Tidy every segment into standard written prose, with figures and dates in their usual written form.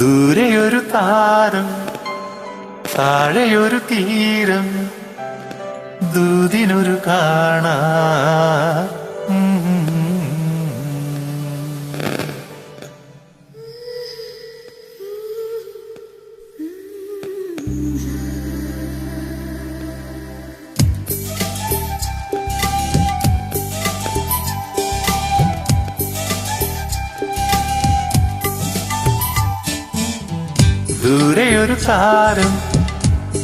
ദൂരെയൊരു താരം, താഴെയൊരു തീരം, ദൂതിനൊരു കാണാ. ദൂരെയൊരു താരം,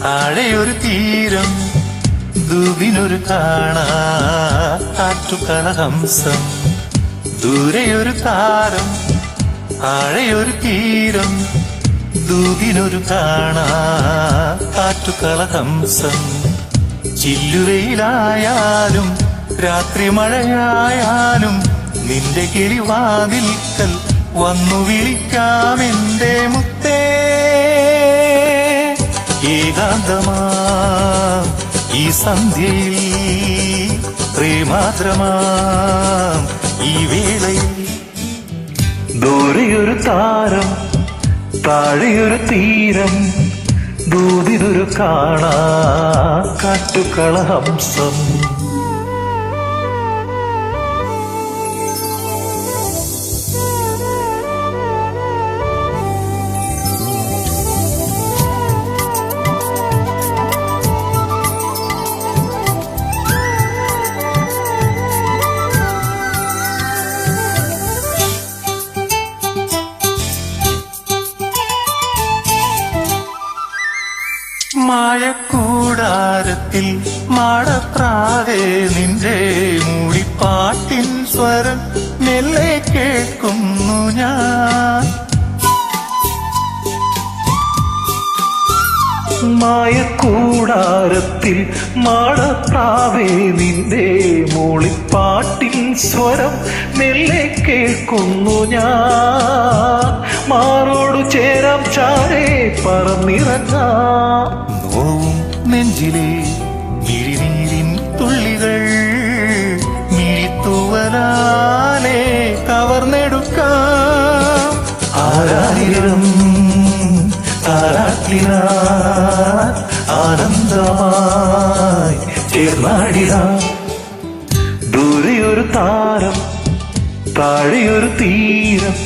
താഴെയൊരു തീരം, ദൂതിനൊരു കാണാ കാറ്റുകളഹംസം. ദൂരെയൊരു താരം, താഴെയൊരു തീരം, ദൂതിനൊരു കാണാ കാറ്റുകളഹംസം. ചില്ലുവെയിലായാലും രാത്രി മഴയായാലും നിന്റെ കിളിവാതിൽക്കൽ വന്നു വിളിക്കാമെന്റെ മുത്തേ. ഏകാന്തമാ ഈ സന്ധ്യയിൽ, പ്രേമാദ്രമാ ഈ വേളയിൽ. ദൂരെയൊരു താരം, താഴെയൊരു തീരം, ദൂതിനൊരു കാണാ കാറ്റുകളഹംസം. മായക്കൂടാരത്തിൽ മാടപ്രാവേ നിന്റെ മൂളിപ്പാട്ടിൻ സ്വരം മെല്ലെ കേൾക്കുന്നു ഞാൻ. മായക്കൂടാരത്തിൽ മാടപ്രാവേ നിന്റെ മൂളിപ്പാട്ടിൻ സ്വരം മെല്ലെ കേൾക്കുന്നു ഞാൻ. മാറോടു ചേരാം ചാരേ പറന്നിറങ്ങാം. നോവും നെഞ്ചിലെ മിഴിനീരിൻ തുള്ളികൾ മിഴിത്തൂവലാലെ കവർന്നെടുക്കാം. ആരായിരം താരാട്ടിനാൻ ആനന്ദമായി ചേർന്നാടിനാം. ദൂരെയൊരു താരം, താഴെയൊരു തീരം,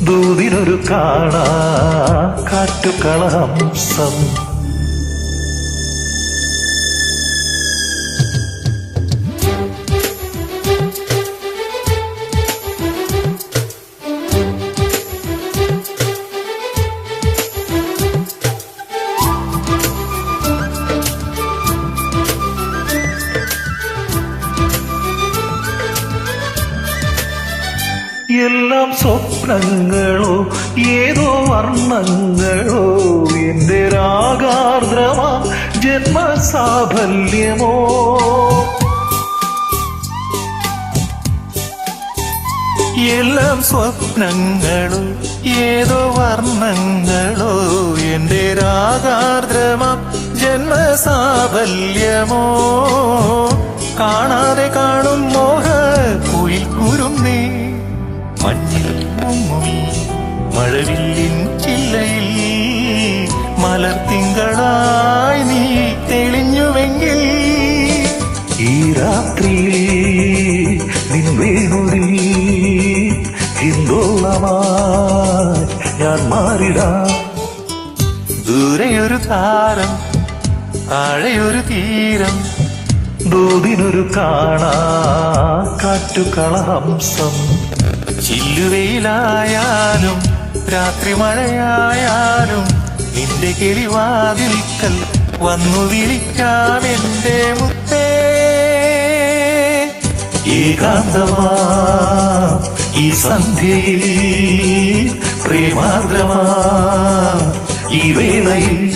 ദൂതിനൊരു കാണാ കാറ്റുകളഹംസം. എല്ലാം സ്വപ്നങ്ങളോ ഏതോ വർണ്ണങ്ങളോ, എന്റെ രാഗാർദ്രമാ ജന്മസാഫല്യമോ. എല്ലാം സ്വപ്നങ്ങളോ ഏതോ വർണ്ണങ്ങളോ, എന്റെ രാഗാർദ്രമാ ജന്മസാഫല്യമോ. കാണാതെ കാണും മോഹ കുയിൽ കുരുന്നേ, മഞ്ഞിൽ മുങ്ങുമീ മഴവില്ലിൻ ചില്ലയിൽ മലർത്തിങ്കളായി നീ തെളിഞ്ഞുവെങ്കിൽ. ഈ രാത്രിയിൽ നിൻ വേണുതിൽ ഹിന്ദോളമായി ഞാൻ മാറിടാം. ദൂരെയൊരു താരം, താഴെയൊരു തീരം, ദൂതിനൊരു കാണാ കാറ്റുകളഹംസം. ചില്ലുവെയിലായാലും രാത്രി മഴയായാലും നിന്റെ കിളിവാതിൽക്കൽ വന്നു വിളിക്കാമെന്റെ മുത്തേ. ഏകാന്തമാ ഈ സന്ധ്യയിൽ, പ്രേമാദ്രമാ ഈ വേളയിൽ.